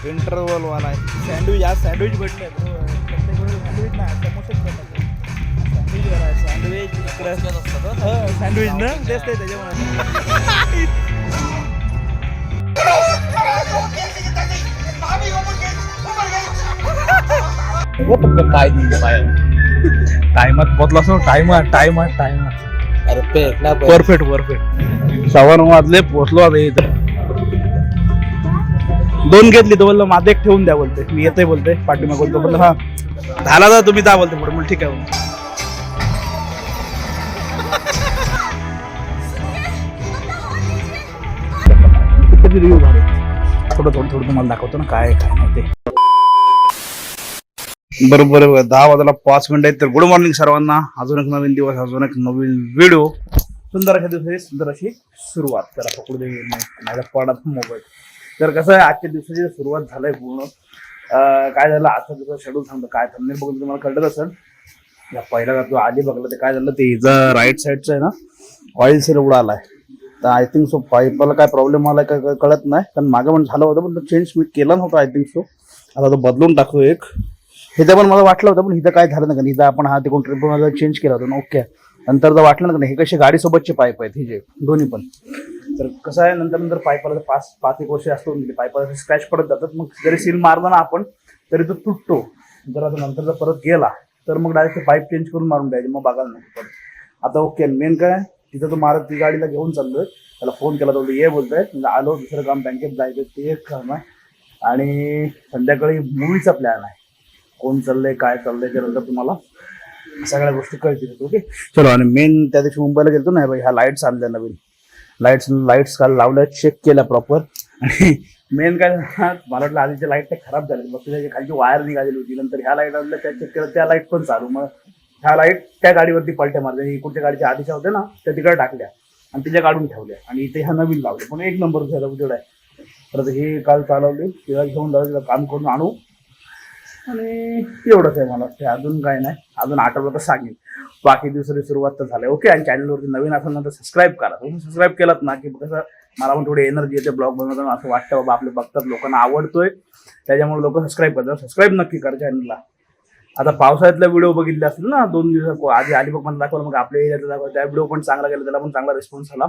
Interval वाला आहे. Sandwich आज सँडविच भेटले सँडविच नाही समोसेच भेटले. सँडविच आहे सँडविच इकडे सँडविच ना तेच ते त्याच्यामुळे. काय टाइमात पोहोचलास ना. टाइमात परफेक्ट 9:15 वाजले पोहोचलो आता इथं. 2 घेतली तर बोललो माझं एक ठेवून द्या बोलते. मी येते बोलते पाठीमाग बोलतो बोललो हा झाला तर तुम्ही जा बोलते पुढे. मग ठीक आहे रिव्ह्यू भारी. थोडं तुम्हाला दाखवतो ना काय नाही ते. बरोबर 10 वाजायला 5 मिनिटं आहेत. तर गुड मॉर्निंग सर्वांना. अजून एक नवीन दिवस, अजून एक नवीन व्हिडिओ. सुंदर अशा दिवसाची सुंदर अशी सुरुवात. त्याला पकडू दे माझ्या पडात मोबाईल. तर कसं आहे आजच्या दिवसाची सुरुवात झालंय पूर्ण. काय झालं आजचा दिवस शेड्यूल सांगतो. काय थंबनेल बघून तुम्हाला कळत असेल. या पहिला जो आधी बघलं ते काय झालं ते हिचं राईट साईडचं आहे ना ऑइल सेल उडालाय. तर आय थिंक सो पाईपाला काय प्रॉब्लेम आलाय काय कळत नाही. कारण मागं पण झालं होतं पण तो चेंज मी केला नव्हता आय थिंक सो. आता तो बदलून टाकू एक. हिथं पण मला वाटलं होतं पण हिथं काय झालं नाही. कारण हिथं आपण हा तिकडून ट्रिपमध्ये चेंज केला होता ना. ओके नंतर जर वाटलं ना हे कसे गाडीसोबतचे पाईप आहेत हे जे दोन्ही पण. तर कसं आहे नंतर पाईपाला 5-1 वर्ष असतो पाईपाला स्क्रॅच पडत जातात. मग जरी सील मारला ना आपण तरी तो तुटतो. जर आता नंतर जर परत गेला तर मग डायरेक्ट पाईप चेंज करून मारून द्यायचे. मग बघायला नको पण आता ओके. मेन काय तिथं तो मारत ती गाडीला घेऊन चाललोय. त्याला फोन केला तो ये बोलतोय. म्हणजे आलो दुसरं काम बँकेत जायचं ते एक काम आहे. आणि संध्याकाळी मूवीचा प्लॅन आहे. कोण चाललंय काय चाललंय त्यानंतर तुम्हाला सगळ्या गोष्टी कळतील. ओके चलो. आणि मेन त्या दिवशी मुंबईला गेलो ना भाई ह्या लाईट्स आणल्या नवीन. लाईट्स काल लावल्या चेक केल्या प्रॉपर. आणि मेन काय मला वाटलं आधीच्या लाईट त्या खराब झाल्या. मग त्याची खालची वायर निघालेली होती. नंतर ह्या लाईट आणल्या त्या चेक केल्या त्या लाईट पण चालू. मग ह्या लाईट त्या गाडीवरती पलट्या मारल्या. इकडच्या गाडीच्या आधीच्या होत्या ना त्या तिकडे टाकल्या आणि तिच्या काढून ठेवल्या. आणि इथे ह्या नवीन लावल्या पण 1 नंबर झाला उजेड आहे. तर हे काल चालवले तिला घेऊन जाऊ तिला काम करून आणू. आणि एवढंच आहे मला वाटतं. अजून काय नाही. अजून आठवलं तर सांगेल. बाकी दिवसाची सुरुवात तर झाली. ओके. आणि चॅनलवरती नवीन असेल ना तर सबस्क्राईब करा. तुम्ही सबस्क्राईब केलात ना की कसं मला पण थोडी एनर्जी येते ब्लॉग बनवताना. असं वाटतं बाबा आपले बघतात लोकांना आवडतोय त्याच्यामुळे लोक सबस्क्राईब करतात. सबस्क्राईब नक्की करा चॅनलला. आता पावसाळ्यातला व्हिडिओ बघितले असतील ना 2 दिवस आधी अलिबाग मला दाखवलं. मग आपल्या एरियातला दाखवलं त्या व्हिडिओ पण चांगला गेला. त्याला पण चांगला रिस्पॉन्स आला.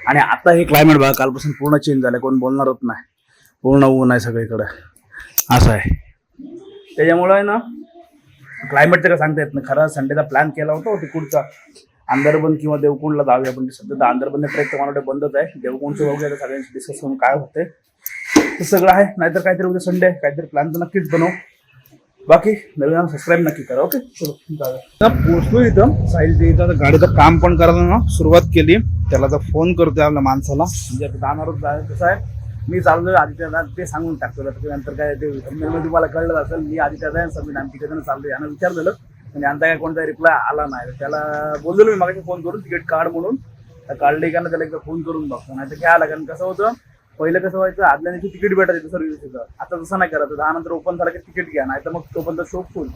आणि आता हे क्लायमेट बघा कालपासून पूर्ण चेंज झालं. कोण बोलणार होत नाही. पूर्ण ऊन आहे सगळीकडे असं आहे. त्याच्यामुळे आहे ना क्लायमेटचं काय सांगता येत नाही. खरं संडेचा प्लॅन केला होता तिकडचा अंदरबन किंवा देवकुंडला जाऊया. पण सध्या तर अंदरबन ट्रेक तर मला वाटतं बंदच आहे. देवकुंडचं बघूया सगळ्यांशी डिस्कस करून काय होते ते सगळं आहे. नाहीतर काहीतरी उद्या संडे काहीतरी प्लॅन तर नक्कीच बनव. बाकी नवीन सबस्क्राईब नक्की करा. ओके चलो जाऊया. पोहोचलो इथं साहिलच्या इथं. गाडीचं काम पण करायला ना सुरुवात केली. त्याला तर फोन करतोय आपल्या माणसाला. म्हणजे जाणारच जायचं कसं आहे मी चाललोय आदित्याला ते सांगून टाकतो. नंतर काय ते तुम्हाला कळलं असेल मी आदित्याचा आहे समीर आम्ही तिकडे चाललोय. यानं विचारलेलं म्हणजे यांचा काय कोणता रिप्लाय आला नाही. त्याला बोललेलो मी मागाशी फोन करून तिकीट काढ म्हणून. काढले का ना त्याला एकदा फोन करून बघतो. नाही तर काय आला कारण कसं होतं पहिलं कसं व्हायचं आदल्या दिवशी तिकीट भेटायचं सर्व्हिसचं. आता तसं नाही करायचं. 10 नंतर ओपन झालं की तिकीट घ्या. नाही तर मग तो पण शोक फुल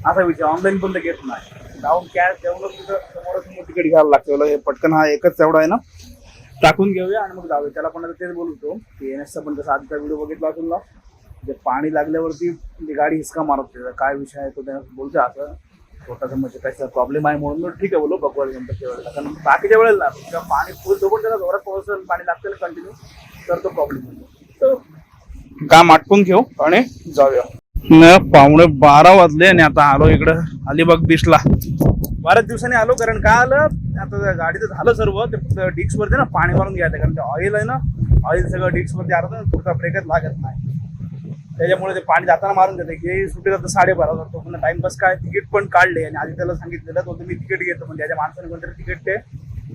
असा विषय. ऑनलाईन पण ते घेत नाही. जाऊन कॅश तेवढं तिथं समोर तिकीट घ्यायला लागतं. हे पटकन हा एकच एवढा आहे ना टाकून घेऊया आणि मग जाऊया. त्याला पण आता तेच बोलतो की एनएसचा पण तसा आधीचा व्हिडिओ बघितला असेल ना जे पाणी लागल्यावरती ती गाडी हिसका मारत काय विषय आहे तो त्या बोलतो. असं छोटासा म्हणजे त्याचा प्रॉब्लेम आहे म्हणून ठीक आहे बोलू बघू नंतर वेळेला. कारण बाकीच्या वेळेला किंवा पाणी फुल जोपर्यंत त्याला जोरात पोहोचेल पाणी लागतं कंटिन्यू तर तो प्रॉब्लेम होतो. काम आटपून घेऊ आणि जाऊया. 11:15 वाजले आणि आता आलो इकडं अलिबाग बीचला. बऱ्याच दिवसांनी आलो कारण काय आलं आता गाडीचं झालं सर्व. ते फक्त डिस्कवरती ना पाणी मारून घ्यायचं कारण ते ऑइल आहे ना ऑइल सगळं डिस्कवरती आलं तर पुढचा ब्रेकच लागत नाही. त्याच्यामुळे ते पाणी जाताना मारून देते की सुट्टीला तर 12:30 वाजतो. पुन्हा टाइमपास काय तिकीट पण काढले आणि आधी त्याला सांगितलेलं तो तुम्ही तिकीट घेतो म्हणजे त्याच्या माणसाने कोणतरी तिकीट ते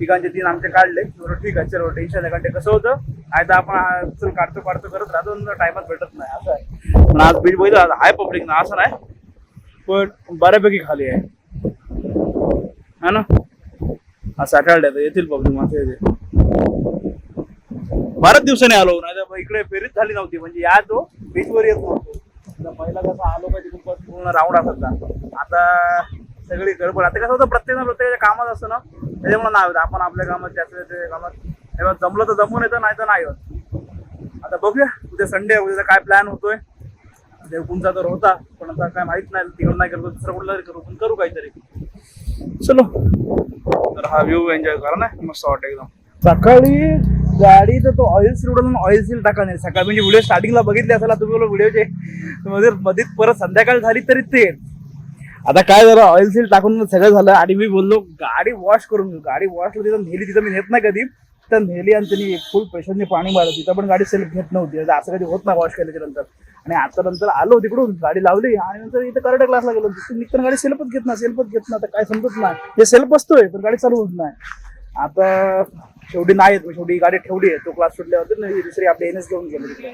तिघांचे 3 आमचे काढले. ठीक आहे चलो टेन्शन आहे. कारण ते कसं होतं नाही तर आपण चल काढतो करत राहतो टाइमात भेटत नाही असं आहे. पण आज बीच बघितलं आहे पब्लिक ना असं नाही पण बऱ्यापैकी खाली आहे है ना. आज सॅटर्डे तर येतील पब्लिक माणसं येते. बऱ्याच दिवसांनी आलो नाही तर इकडे फेरीच झाली नव्हती. म्हणजे या तो बीचवर येत नव्हतो. पहिला कसं आलो पाहिजे खूप पूर्ण राऊंड असायचा. आता सगळी गडबड. आता कसं होतं प्रत्येकाच्या कामात असतं ना त्याच्यामुळे नाव आपण आपल्या कामात त्याच्या कामात तेव्हा जमलं तर जमून येतं, नाही तर नाही होत. आता बघूया उद्या संडे, उद्याचा काय प्लॅन होतोय. देवकुंचा तर होता, पण आता काय माहित नाही, तिकडं नाही करतो दुसरं कुठला करू, पण करू काहीतरी. चलो, तर हा व्ह्यू एन्जॉय करा ना, मस्त वाटतं एकदम. सकाळी गाडी तर तो ऑइल सील उडवून ऑइल सील टाका नाही सकाळी, म्हणजे व्हिडिओ स्टार्टिंगला बघितले असाल तुम्ही व्हिडिओचे मध्ये परत संध्याकाळ झाली तरी ते. आता काय झालं, ऑइल सील टाकून सगळं झालं आणि मी बोललो गाडी वॉश करून घेऊ. गाडी वॉशला तिथं नेली, तिथं मी नेत नाही कधी, तर नेली आणि त्यांनी फुल प्रेशरने पाणी मारलं. तिथं पण गाडी सेल्फ घेत नव्हती, असं कधी होत नाही वॉश केल्याच्या नंतर. आणि आता नंतर आलो तिकडून, गाडी लावली आणि नंतर इथं कराटे क्लासला गेलो. तिथून निघताना गाडी सेल्फच घेत नाही, तर काय समजत नाही. हे सेल्फ असतोय पण गाडी चालू होत नाही. आता शेवटी नाही येत, शेवटी गाडी ठेवली आहे. तो क्लास सुटल्यावर दुसरी आपली एनएस घेऊन गेलो तिकडे.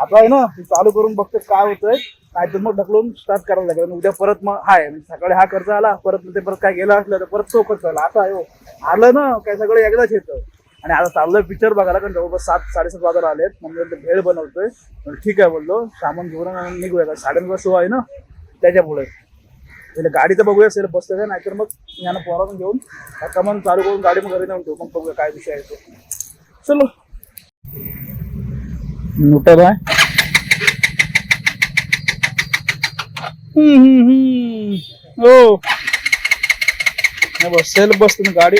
आता आहे ना चालू करून बघतो काय होतंय, नाहीतर मग ढकलून स्टार्ट करायला लागेल. उद्या परत मग हाय सकाळी हा खर्च आला, परत ते परत काय गेला असलं तर परत तो खर्च आला. आता आलं ना काय सगळं एकदाच येतं. आणि आता चाललोय पिक्चर बघायला, कारण जवळपास 7-7:30 वाजता आलेत. मग भेळ बनवतोय. ठीक आहे बोललो, सामान घेऊन निघूया. 9:30 शो आहे ना त्याच्यामुळे. गाडी तर बघूया सेल्फ बसतं का, नाहीतर मग यानं पोरातून घेऊन कमान चालू करून गाडी मग घरी नेऊन ठेवू. मग बघूया काय विषय आहे तो. चलो मोठं आहे. हो बस सेल्फ बसतो गाडी.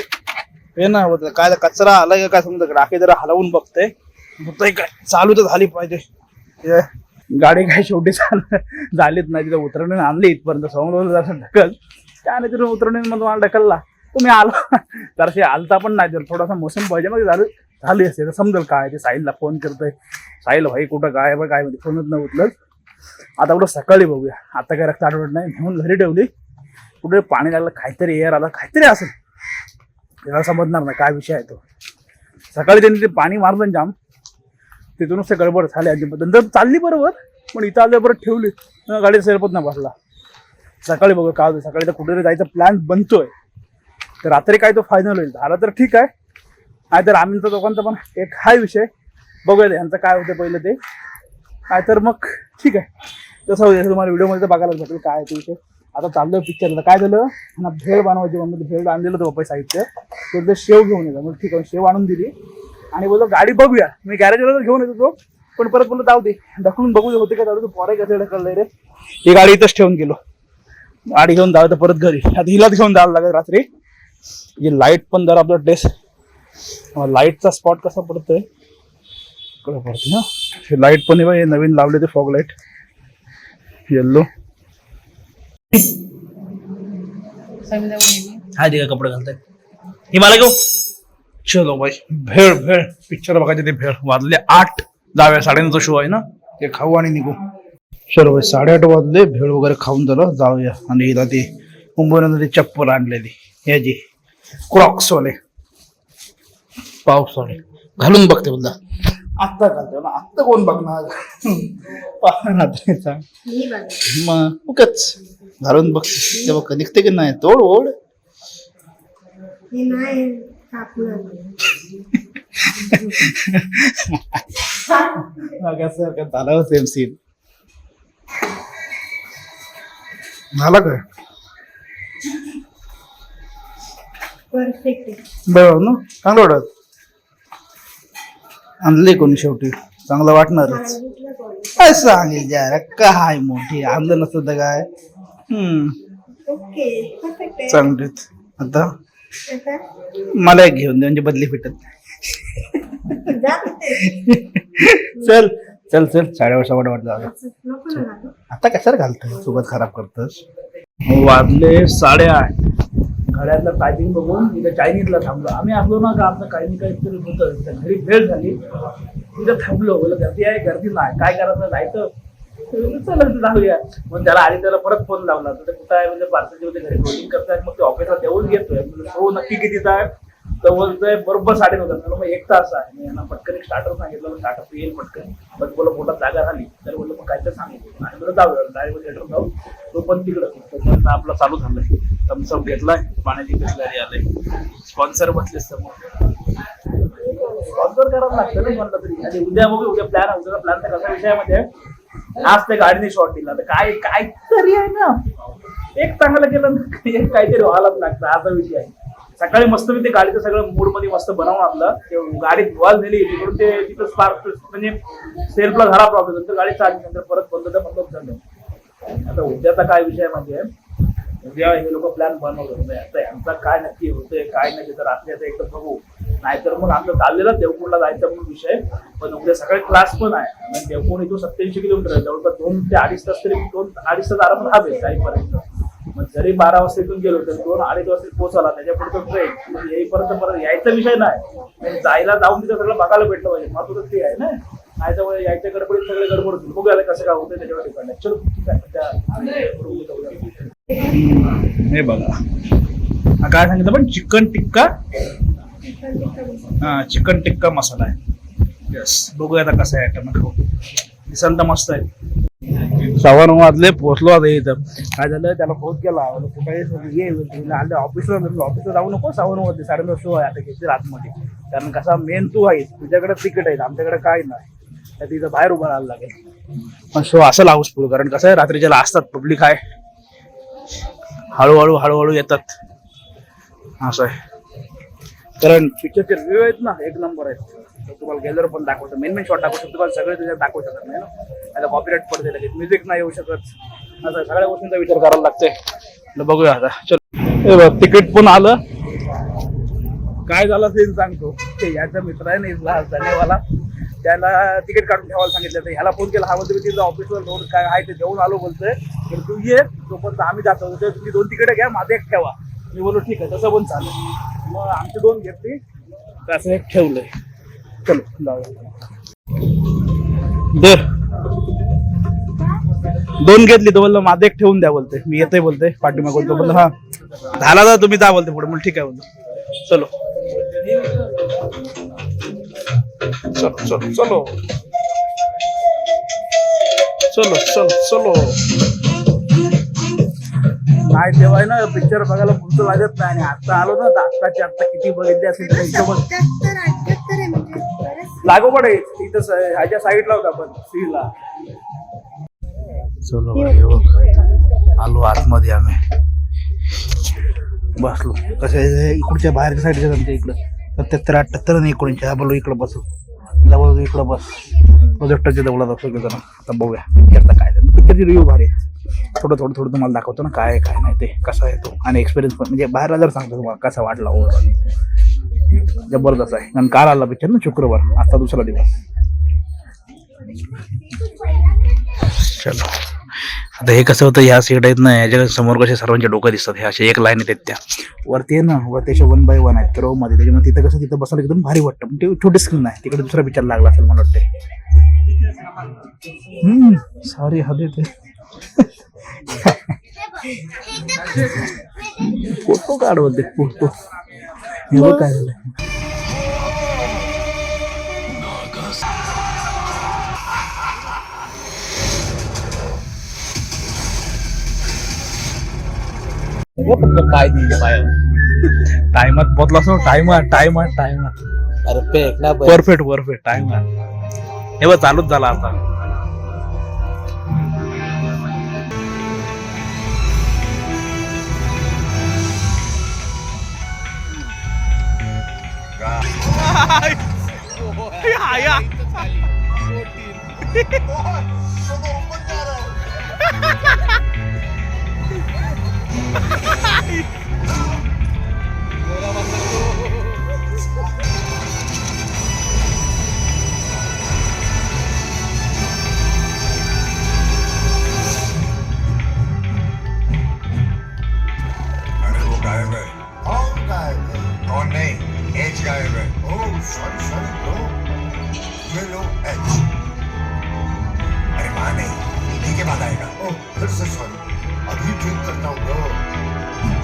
हे ना होत काय कचरा आला का काय समजा, राखी जरा हलवून बघतोय होतंय काय. चालू तर झाली पाहिजे गाडी. काय शेवटी झालीच नाही. तिथं उतरवून आणली इथपर्यंत, समोर जरा ढकल त्याने तिथून उतरवून मग मला ढकलला. तुम्ही आलो जराशी आलता पण नाही, जर थोडासा मोसम पाहिजे मग झाली असते तर समजेल काय. ते साहिलला फोन करतोय, साहिल भाई कुठं काय बघ काय म्हणजे फोनच नाही उचलत. आता कुठं सकाळी बघूया. आता काय रक्त आठवत नाही, घेऊन घरी ठेवली. कुठे पाणी लागलं, काहीतरी एअर आला, काहीतरी असेल, त्याला समजणार नाही काय विषय आहे तो. सकाळी त्यांनी ते पाणी मारलं जाम, तिथूनच ते गडबड झाली. नंतर चालली बरोबर, पण इथं आल्या परत ठेवली, गाडी सेल्फच नाही बसला. सकाळी बघू काय होतं. सकाळी तर कुठेतरी जायचा प्लॅन बनतोय, तर रात्री काय तो फायनल होईल. झाला तर ठीक आहे, नाहीतर आम्ही दोघांचा पण एक हाय विषय. बघूया यांचं काय होतं पहिलं ते, नाहीतर मग ठीक आहे तसं होईल. तुम्हाला व्हिडिओमध्ये बघायला भेटेल काय आहे ते विषय. आता चाललं पिक्चरला. काय झालं ना, भेळ बनवायची. मग भेळ आणलेलं होतं पप्पा साहित्य, तर ते शेव घेऊन येतं. मग ठीक आहे शेव आणून दिली आणि बोलतो गाडी बघूया. मी गॅरेजला घेऊन येतो तो, पण परत बोललो जाऊ दे ढकलून बघू होते का जाऊ दे. पोरे कसं ढकललंय रे, ही गाडी इथंच ठेवून गेलो. गाडी घेऊन जाऊ तर परत घरी. आता हिलाच घेऊन जावं लागेल रात्री. ही लाईट पण जरा आपलं टेस्ट लाईटचा स्पॉट कसा पडतोय इकडे पडतो ना. हे लाईट पण हे नवीन लावले ते फॉग लाईट येल्लो. हाय दे कपडे घालताय ही मला घेऊ. चलो बाई भेळ भेळ पिक्चर बघायचे. ते भेळ वाजले 8, जाऊया 9:30 शो आहे ना, ते खाऊ आणि निघू. चलो बाई 8:30 वाजले, भेळ वगैरे खाऊन झालं, जाऊया. आणि हिला ती मुंबईनंतर ती चप्पल आणलेली ह्याची क्रॉक्स वाले पावसाळे घालून बघते बोलता. आत्ता घालते ना, आत्ता कोण बघणार रात्रीचा. मग उगाच घालून बघते तेव्हा निघते की नाही. तोड ओढ झालं सेम सीन झाला काय बरोबर ना. चांगलं वाटत आणले कोणी शेवटी, चांगलं वाटणारच. काय सांगेल जरा काय मोठी आणलं नसतं तर काय. चांगलीच. आता मला एक घेऊन दे म्हणजे बदली फिटत. चल चल चल 8:30 वाटत. आता कशाला घालतोय, सोबत खराब करतोस. वाजले 8:30. घड्यातलं टायमिंग बघून तिथे चायनीजला थांबलो. आम्ही असलो ना का आमचं काही काहीतरी होतं. घरी भेळ झाली, तिथं थांबलो. बोल गर्दी आहे, गर्दी नाही, काय करायचं जायचं, चला जाऊया. मग त्याला आणि त्याला परत फोन लावला. तर कुठं आहे म्हणजे पार्सलचे होते घरी कोडिंग करतायत. मग ते ऑफिसला देऊन घेतोय. हो नक्की कितीचा आहे तर बोलतोय बरोबर 9:30. मग 1 तास आहे. मी यांना पटकन एक स्टार्टर सांगितलं, स्टार्टर येईल पटकन. पण बोला पोटात जागा झाली तर बोललो मग काहीतरी सांगितलं आणि बरं जाऊया डायरेक्ट थिएटर जाऊ. तो पण तिकडं आपला चालू झालाय. थम्सअप घेतलाय, पाण्याची बिस्लरी आले, स्पॉन्सर बसले समोर. स्पॉन्सर करावं लागतं ना म्हणलं तरी. आणि उद्या बघू, उद्या प्लॅन तर कसा विषयामध्ये आज त्या गाडीने शॉट दिला तर काय काहीतरी आहे ना, एक चांगलं केलं काहीतरी व्हायलाच लागतं असा विषय आहे. सकाळी मस्त मी ते गाडीचं सगळं मूड मध्ये मस्त बनवून आणलं ते गाडी धुवाल नेली तिकडून ते तिथं स्पार्क म्हणजे सेल्फला झाला प्रॉब्लेम नंतर गाडी चालली नंतर परत बंद झालं. आता उद्याचा काय विषय म्हणजे उद्या हे लोक प्लॅन बनवलं आता यांचा काय नक्की होतंय काय नाही तर रात्री आता एकदा बघू नाहीतर मग आमचं चाललेलं देवपूरला जायचा म्हणून विषय. पण उद्या सकाळी क्लास पण आहे आणि देवपूर इथून 87 किलोमीटर आहे जवळपास 2 ते 2.5 तास तरी 2-2.5 तास आरामात हवे जाईपर्यंत. मग जरी 12 वाजता इथून गेलो तर 2-2.5 वाजता पोहोचला त्याच्या पुढे ट्रेन येईपर्यंत परत यायचा विषय नाही जायला जाऊन तिथं सगळं बघायला भेटलं पाहिजे महत्वाचं ते आहे ना. नाही तर यायच्या गडबडीत सगळे गडबड होतील बघूया कसं काय होतं त्याच्यावर डिपेंड आहे. चलो हे बघा काय सांगितलं पण चिकन टिक्का हा चिकन टिक्का मसाला आहे. यस बघूया आता कसं आहे टमाटो दिसायला तर मस्त आहे. 9:15 वाजले पोहोचलो आता इथं. काय झालं त्याला फोन केला कुठे ये आले ऑफिसला जाऊ नको 9:15 वाजले 9:30 शो आहे आता घेतली आतमध्ये कारण कसा मेन तू आहेस तुझ्याकडे तिकीट आहे आमच्याकडे काय नाही तर तिथं बाहेर उभं राहायला लागेल. पण शो असं लावूच पुढे कारण कसं आहे रात्रीच्याला असतात पब्लिक आहे हळूहळू येतात असं आहे. कारण पिक्चरचे रिव्ह्यू आहेत ना एक नंबर आहेत तुम्हाला गेल्यावर पण दाखवतो मेन शॉट दाखवू शकतो तुम्हाला सगळे तुझ्यात दाखवू शकत नाही ना आता कॉपीराईट पडते लगेच म्युझिक नाही येऊ शकत असं सगळ्या गोष्टींचा विचार करायला लागतंय. बघूया आता चल बघ तिकीट पण आलं. काय झालं ते सांगतो ते याचा मित्र आहे ना धन्यवाला त्याला तिकीट काढून ठेवायला सांगितलं तर ह्याला फोन केला हा बोलतो तिथं ऑफिसवर रोड काय आहे ते जेवून आलो बोलतोय तर तू ये तोपर्यंत आम्ही जातो तुम्ही 2 तिकीट घ्या माझं एक ठेवा. मी बोललो ठीक आहे तसं पण चालेल मग आमची 2 घेतली तसं एक ठेवलंय. चलो दर 2 घेतली तो बोललो माझं एक ठेवून द्या बोलते मी येतोय बोलते पाठीमाग बोलतो बोललो हा झाला तर तुम्ही जा बोलते पुढे ठीक आहे बोलतो. चलो चलो चलो चलो चलो चलो चलो काय तेव्हा ना पिक्चर बघायला पुढचं लागत नाही आणि आता आलो ना आत्ताची किती बघितली असेल तर हिशोबात लागोपाठ आहे तिथं ह्याच्या साईडला होता आपण सीला. चलो आलो आतमध्ये आम्ही बसलो कसं इकडच्या बाहेरच्या साईडच्या आमच्या इकडं 77-78 आणि 79 बोललो इकडं बसू जवळ इकडं बस प्रोजेक्टरच्या जवळच असो जरा. आता बघूया पिक्चरचा काय पिक्चरची रिव्ह्यू भारी आहे थोडं तुम्हाला दाखवतो ना काय काय नाही ते कसा आहे तो आणि एक्सपिरियन्स पण म्हणजे बाहेरला जर सांगतो तुम्हाला कसा वाटला ओव्हरऑल जबरदस्त आहे. कारण काल आला पिक्चर ना शुक्रवार आता दुसरा दिवस. चलो आता हे कसं होतं ह्या सीट आहेत ना याच्या समोर कसे सर्वांच्या डोकं दिसतात हे असे एक लाईन येतात त्या वरती आहे ना वरती 1 by 1 आहेत रो मध्ये त्याच्यामुळे तिथं कसं तिथं बसायला एकदम भारी वाटतं पण ते छोटी स्क्रीन आहे तिकडे दुसरा पिक्चर लागला असेल मला वाटते. सॉरी हदे ते फोटो काढ बोलते फोटो हे काय झालं. टाइमात पोहोचला असो टाइमात परफेक्ट टाइमात हे बघ चालूच झाला आता. अरे माँ नहीं इन्हीं के बाद आएगा. ओह फिर से सॉरी अभी ड्रिंक करता हूँ ब्रो.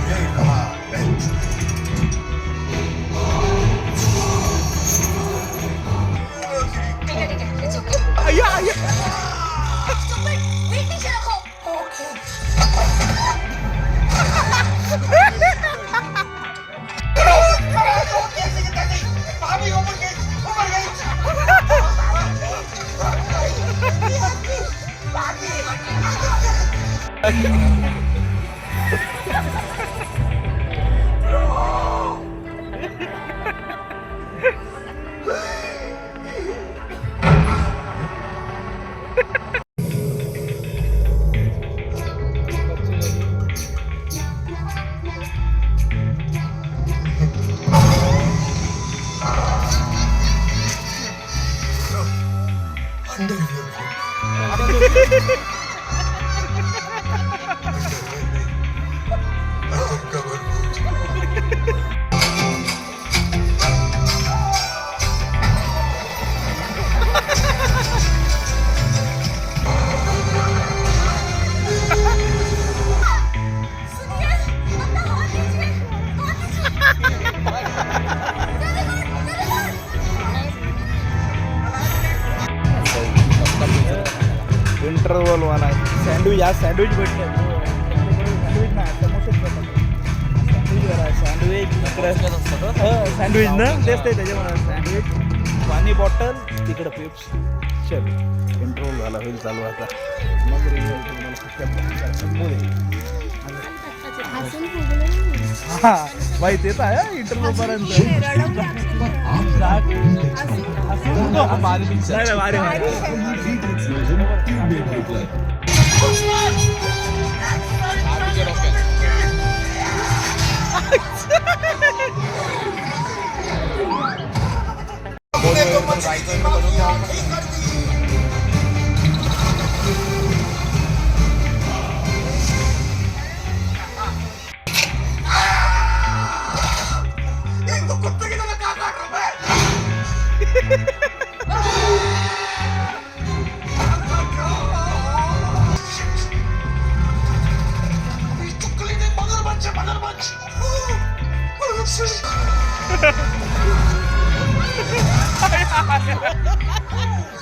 ये कहा एच ठीक है इट्स ओके आया वेट नीचे रखो. इंटरवल वाला आहे सँडविच. आज सँडविच भेटले सँडविच नाही समोसेच भेटतात. सँडविच वाला आहे सँडविच इकडे सँडविच ना तेच ते त्याच्यामुळे सँडविच पाणी बॉटल तिकडं पिप्स. चल इंटरवल झाला होईल चालू आता मग हा माहिती येत आहे इंटरव्ह्यू पर्यंत.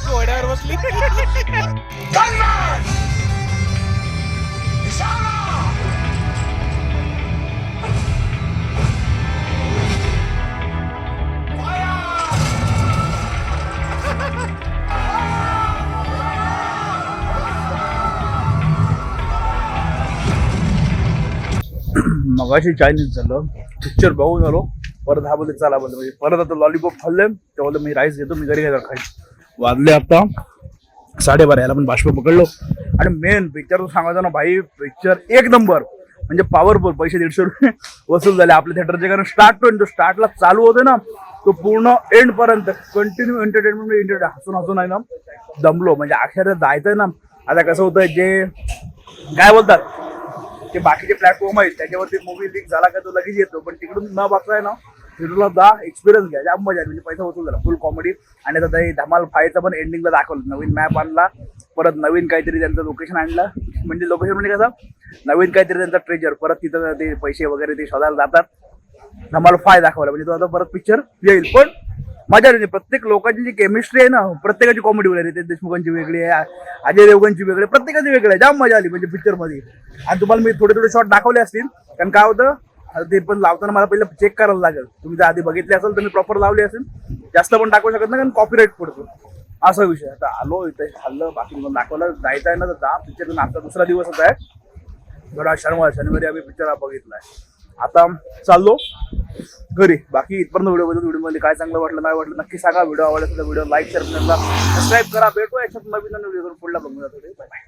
घोड्यावर बसली. मगाशी चायनीज झालं पिक्चर बघून आलो परत हा बोलते चला बोलतो म्हणजे परत आता लॉलीपॉप खाल्ले ते बोलतो मी राईस घेतो मी घरी घ्यायला खाईन. वाजले आता 12:30 याला पण बाष्प पकडलो. आणि मेन पिक्चर सांगायचं ना भाई पिक्चर एक नंबर म्हणजे पॉवरफुल. पैसे 150 रुपये वसूल झाले आपल्या थिएटरचे कारण स्टार्टला चालू होते ना तो पूर्ण एंड पर्यंत कंटिन्यू एंटरटेनमेंट हसून हसून आहे ना दमलो. म्हणजे अक्षर जायचंय ना आता कसं होतंय जे काय बोलतात ते बाकीचे प्लॅटफॉर्म आहेत त्याच्यावरती मूवी लीक झाला का तो लगेच येतो पण तिकडून न बघताय ना थिएटरला जा एक्सपिरियन्स घ्या जाम मजा म्हणजे पैसा वसूल झाला फुल कॉमेडी. आणि आता धमाल 5चं पण एंडिंगला दाखवलं नवीन मॅप आणला परत नवीन काहीतरी त्यांचं लोकेशन आणलं म्हणजे लोकेशन म्हणजे कसं नवीन काहीतरी त्यांचा ट्रेजर परत तिथं ते पैसे वगैरे ते शोधायला जातात. धमाल 5 दाखवला म्हणजे तो आता परत पिक्चर येईल पण मजा येते. प्रत्येक लोकांची जी केमिस्ट्री आहे ना प्रत्येकाची कॉमेडी वगैरे रितेश देशमुखांची वेगळी आहे अजय देवगणची वेगळी प्रत्येकाची वेगळी आहे. जाम मजा आली म्हणजे पिक्चरमध्ये. आणि तुम्हाला मी थोडे शॉट दाखवले असतील कारण काय होतं ते पण लावताना मला पहिलं चेक करायला लागेल. तुम्ही जर आधी बघितले असेल तर मी प्रॉपर लावले असेल जास्त पण दाखवू शकत नाही कारण कॉपीराईट पडतो असा विषय. आता आलो इथे खाल्लं बाकी तुम्हाला दाखवलं जायचं आहे ना तर जा पिक्चर. आता दुसरा दिवसच आहे थोडा शनिवारी आम्ही पिक्चर बघितलाय. आता चाललो घरी. बाकी इथपर्यंत व्हिडिओमध्ये काय चांगलं वाटलं नाही वाटलं नक्की सांगा. व्हिडिओ आवडला तर व्हिडिओ लाईक शेअर सबस्क्राईब करा. भेटू याच्यात नवीन व्हिडिओ पुढला बघूया. Bye bye.